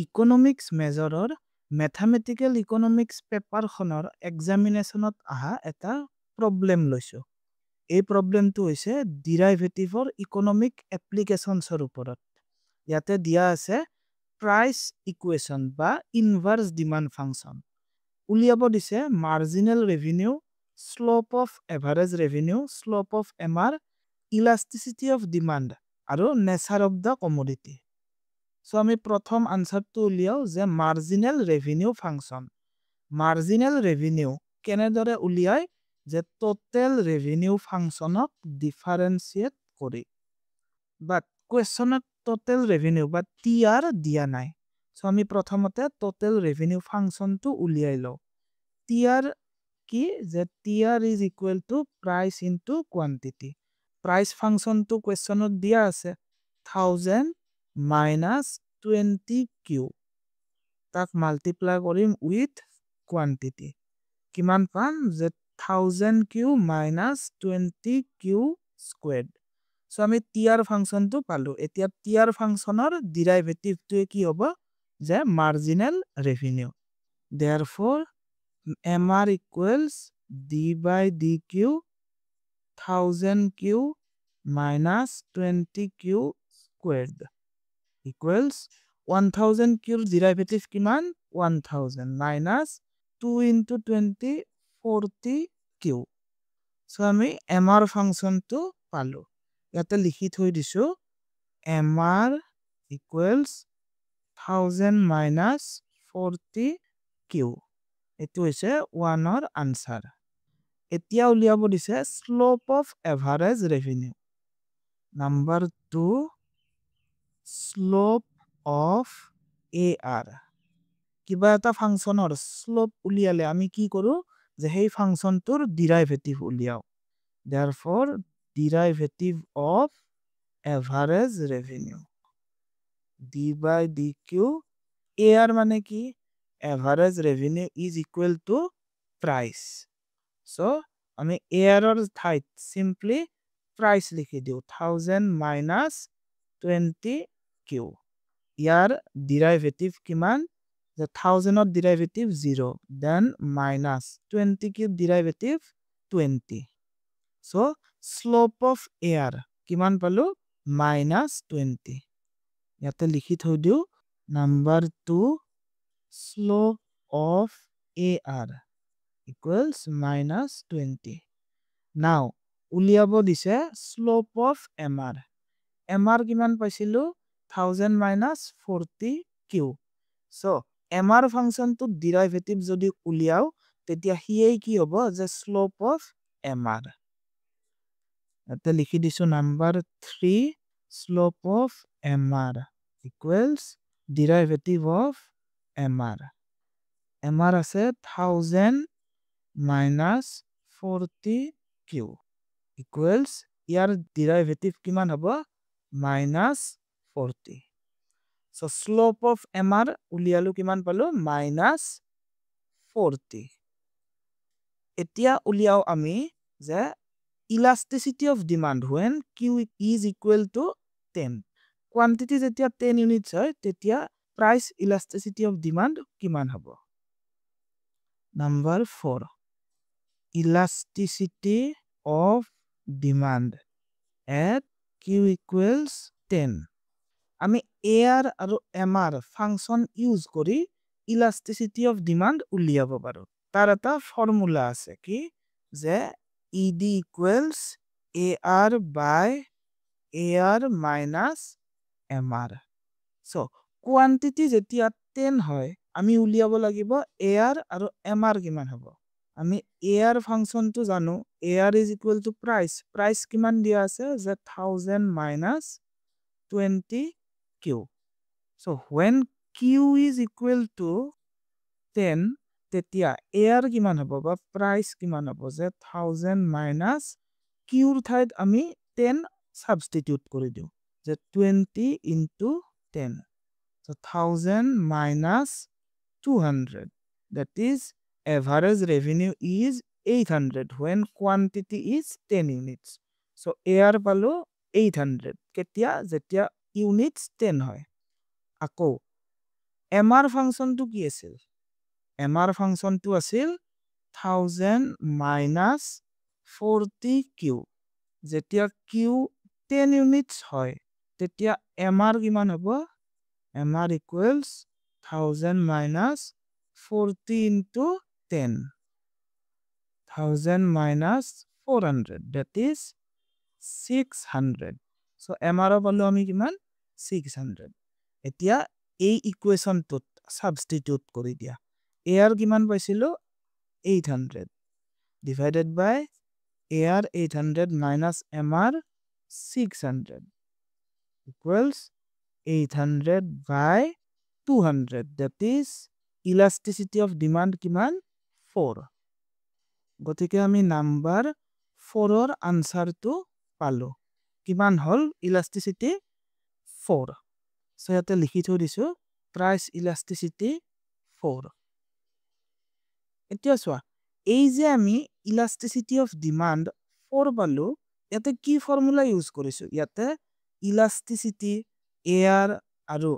Economics মেজৰৰ mathematical economics পেপাৰখনৰ এক্সামিনেশ্যনত আহা এটা problem লৈছোঁ। এই প্ৰব্লেমটো হৈছে ডিৰাইভেটিভৰ ইকনমিক এপ্লিকেশ্যনছৰ ওপৰত। ইয়াতে দিয়া আছে প্ৰাইচ ইকুৱেশ্যন বা ইনভাৰ্স ডিমাণ্ড ফাংচন। উলিয়াব দিছে marginal revenue, slope of average revenue, slope of MR, elasticity of demand আৰু nature of the commodity. So আমি প্ৰথম আনসাৰটো উলিয়াও যে marginal revenue function. Marginal revenue কেনেদৰে উলিয়াই যে টোটেল ৰেভিনিউ ফাংচনক ডিফাৰেন্সিয়েট কৰি। বাট কুৱেশ্যনত টোটেল ৰেভিনিউ বা টিআৰ দিয়া নাই। সো আমি প্ৰথমতে টোটেল ৰেভিনিউ ফাংচনটো উলিয়াই লওঁ। টিআৰ কি যে টিআৰ is equal to price into quantity. Price ফাংচনটো কুৱেশ্যনত দিয়া আছে 1000 মাইনাছ 20Q তাক মাল্টিপ্লাই কৰিম উইথ কোৱান্টিটি। কিমান পাম যে 1000Q মাইনাছ 20Q স্কুৱেৰ্ড। সো আমি টিআৰ ফাংচনটো পালো। এতিয়া টিআৰ ফাংচনৰ ডিৰাইভেটিভটোৱে কি হ'ব যে marginal revenue. Therefore MR equals D by DQ 1000Q minus 20Q squared equals 1000Q derivative কিমান 1000 minus 2 into 20 40Q. So আমি MR ফাংচনটো পালো। ইয়াতে লিখি থৈ দিছো MR equals 1000 minus 40Q. এটো হৈছে 1ৰ আনসাৰ। এতিয়া উলিয়াব দিছে slope of average revenue. Number 2 slope of AR। কিবা এটা ফাংচনৰ শ্লোপ উলিয়ালে আমি কি কৰো যে সেই ফাংচনটোৰ ডিৰাইভেটিভ উলিয়াও। Therefore derivative of average revenue D by DQ AR মানে কি average revenue is equal to price. So আমি AR or ঠাইত simply price লিখি দিও 1000 minus 20Q. ইয়াৰ derivative কিমান যে 1000 ৰ derivative 0 then minus 20Q derivative 20. So slope of AR কিমান পালো minus 20. ইয়াতে লিখি থৈ দিও number 2 slope of AR equals minus 20. Now উলিয়াব দিছে slope of MR. MR কিমান পাইছিলো 1000 minus 40Q. So MR ফাংচনটো ডেৰিভেটিভ যদি উলিয়াও তেতিয়া হিয়ে কি হ'ব যে slope of MR. ইয়াতে লিখি দিছো number 3 slope of MR equals derivative of MR. MR আছে 1000 minus 40Q equals ইয়াৰ derivative কিমান হ'ব minus 40. So slope of MR উলিয়ালো কিমান পালো minus 40. এতিয়া উলিয়াও আমি যে elasticity of demand when Q is equal to 10. Quantity যেতিয়া 10 units হয় তেতিয়া price elasticity of demand কিমান হ'ব? Number 4 elasticity of demand at Q equals 10. আমি AR আৰু MR ফাংচন ইউজ কৰি elasticity of demand উলিয়াব পাৰো। তাৰ এটা ফৰ্মুলা আছে কি যে ED equals AR by AR minus MR. So quantity যেতিয়া 10 হয় আমি উলিয়াব লাগিব AR আৰু MR কিমান হ'ব। আমি AR ফাংচনটো জানো AR is equal to price. Price কিমান দিয়া আছে যে 1000 minus 20Q. So when Q is equal to 10 তেতিয়া AR কিমান হ'ব বা price কিমান হ'ব যে 1000 minus Q ঠাইত আমি 10 substitute কৰি দিও যে 20 into 10. So 1000 minus 200. That is average revenue is 800 when quantity is 10 units. So AR পালো 800 কেতিয়া যেতিয়া units 10 হয়। আকৌ MR ফাংশন টু কি আছিল MR ফাংশন টু আছিল 1000 minus 40Q যেতিয়া Q 10 units হয় তেতিয়া MR কিমান হ'ব MR equals 1000 minus 40 into 10 1000 minus 400 that is 600 so MR পালো আমি কিমান 600 এতিয়া এই ইকুৱেশ্যনটোত সাবস্টিটিউট কৰি দিয়া AR কিমান পাইছিলো 800 divided by AR 800 minus MR 600 equals 800 by 200 that is elasticity of demand কিমান 4 গতিকে আমি নাম্বার 4 ৰ আনসাৰটো পালো কিমান হল elasticity 4 সো ইয়াতে লিখি থৈ দিছো price elasticity 4 এতিয়া চোৱা এই যে আমি elasticity of demand 4 পালো ইয়াতে কি ফৰ্মুলা ইউজ কৰিছো ইয়াতে elasticity AR আৰু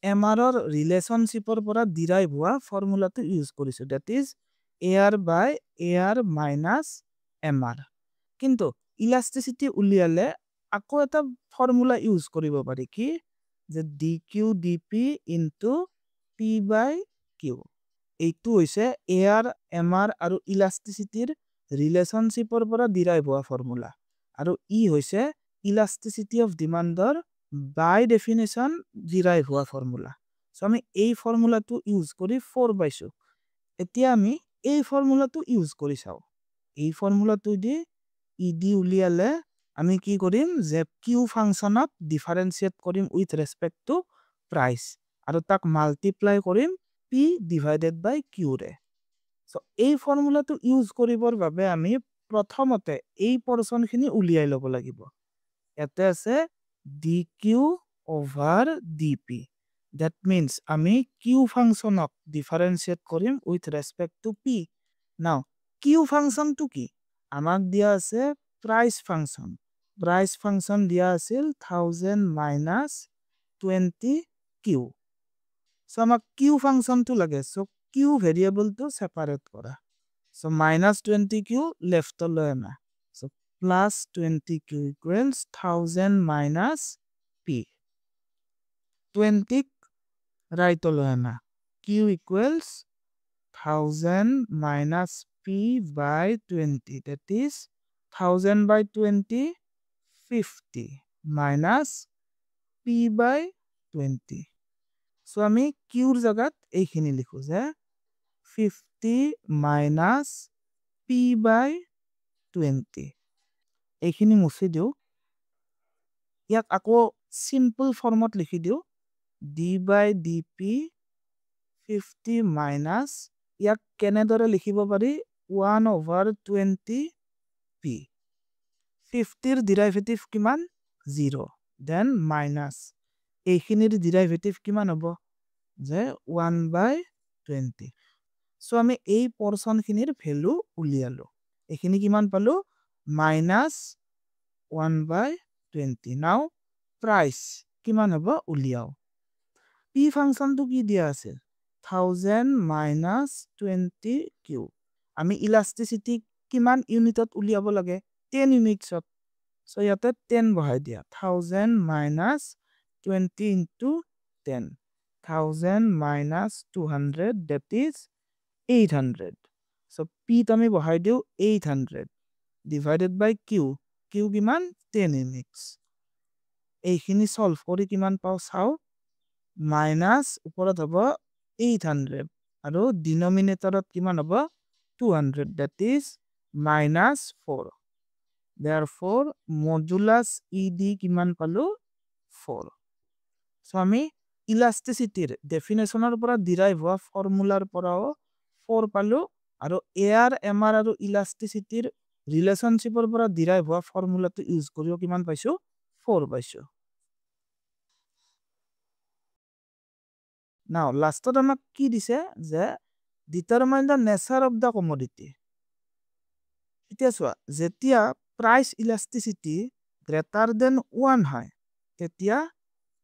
MR ৰ ৰিলেশনশিপৰ পৰা ডিৰাইভ হোৱা ফৰ্মুলাটো ইউজ কৰিছো that is AR by AR minus MR কিন্তু elasticity উলিয়ালে আকৌ এটা ফৰ্মুলা ইউজ কৰিব পাৰি কি যে dq dp into p by q এইটো হৈছে AR MR আৰু ইলাষ্টিচিটিৰ ৰিলেশনশিপৰ পৰা ডিৰাইভ হোৱা ফৰ্মুলা আৰু ই হৈছে ইলাষ্টিচিটি অফ ডিমান্ডৰ বাই ডেফিনেশন ডিৰাইভ হোৱা ফৰ্মুলা সো আমি এই ফৰ্মুলাটো ইউজ কৰি 4 পাইছো এতিয়া আমি এই ফৰ্মুলাটো ইউজ কৰি চাও এই ফৰ্মুলাটো দি ইডি উলিয়ালে আমি কি কৰিম যে কিউ ফাংশনত ডিফাৰেন্সিয়েট কৰিম উইথ ৰেসপেক্ট টু প্ৰাইস আৰু তাক মাল্টিপ্লাই কৰিম p divided by q ৰে সো এই ফৰ্মুলাটো ইউজ কৰিবৰ বাবে আমি প্ৰথমতে এই পৰ্চনখিনি উলিয়াই লব লাগিব এতে আছে dq over dp that means আমি q ফাংশনক ডিফাৰেন্সিয়েট কৰিম with respect to p now q function টু কি আমাক দিয়া আছে price function দিয়া আছিল 1000 minus 20q so আমাক q function to লাগে so q variable to separate করা so minus 20q left lo na so plus 20q equals 1000 minus p 20 right lo na q equals 1000 minus p by 20 that is 1000 by 20 50 minus p by 20 so আমি q ৰ জাগাত এইখিনি লিখো যে 50 minus p by 20 এইখিনি মুছি দিও ইয়াক আকৌ সিম্পল ফৰ্মত লিখি দিও d by dp 50 minus ইয়াক কেনেদৰে লিখিব পাৰি 1 over 20 p 50 ৰ ডেৰিভেটিভ কিমান 0 then minus এইখিনিৰ ডেৰিভেটিভ কিমান হ'ব যে 1 by 20 সো আমি এই পৰ্চন খিনিৰ ভ্যালু উলিয়ালো এইখিনি কিমান পালো minus 1 by 20 now price কিমান হ'ব উলিয়াও p ফাংশনটো কি দিয়া আছে 1000 minus 20q আমি ইলাষ্টিচিটি কিমান ইউনিটত উলিয়াব লাগে 10 ইউনিটছত সো ইয়াতে 10 বহাই দিয়া 1000 minus 20 into 10 1000 minus 200 that is 800 so p আমি বহাই দিও 800 divided by q q কিমান 10 units এইখিনি সলভ কৰি কিমান পাও চাও minus ওপৰত হ'ব 800 আৰু ডিনোমিনেটৰত কিমান হ'ব 200 that is minus 4 therefore modulus ed কিমান পালো 4 so আমি ইলাষ্টিচিটিৰ ডেফিনেশনৰ পৰা ডিৰাইভ হোৱা ফৰ্মুলাৰ পৰাও 4 পালো আৰু AR MR আৰু ইলাষ্টিচিটিৰ ৰিলেশনশিপৰ পৰা ডিৰাইভ হোৱা ফৰ্মুলাটো ইউজ কৰিও কিমান পাইছো 4 পাইছো now lastত আমাক কি দিছে যে determine the nature of the commodity এতিয়া চোৱা যেতিয়া price elasticity greater than 1 হয় তেতিয়া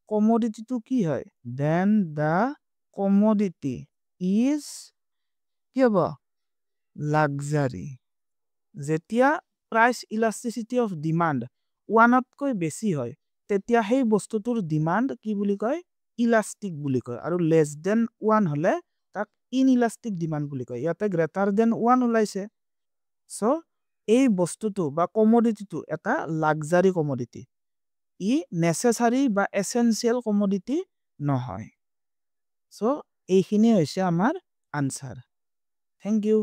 commodity to কি হয় then the commodity is কি হ'ব luxury যেতিয়া price elasticity of demand 1 তকৈ বেছি হয় তেতিয়া সেই বস্তুটোৰ ডিমান্ড কি বুলি কয় ইলাষ্টিক বুলি কয় আৰু less than 1 হলে তাক inelastic demand বুলি কয় ইয়াতে greater than 1 ওলাইছে so এই বস্তুটো বা কমোডিটিটো এটা লাক্সাৰি কমোডিটি ই নেসেসাৰি বা এসেনশিয়াল কমোডিটি নহয় so এইখিনি হৈছে আমাৰ আনসাৰ থ্যাংক ইউ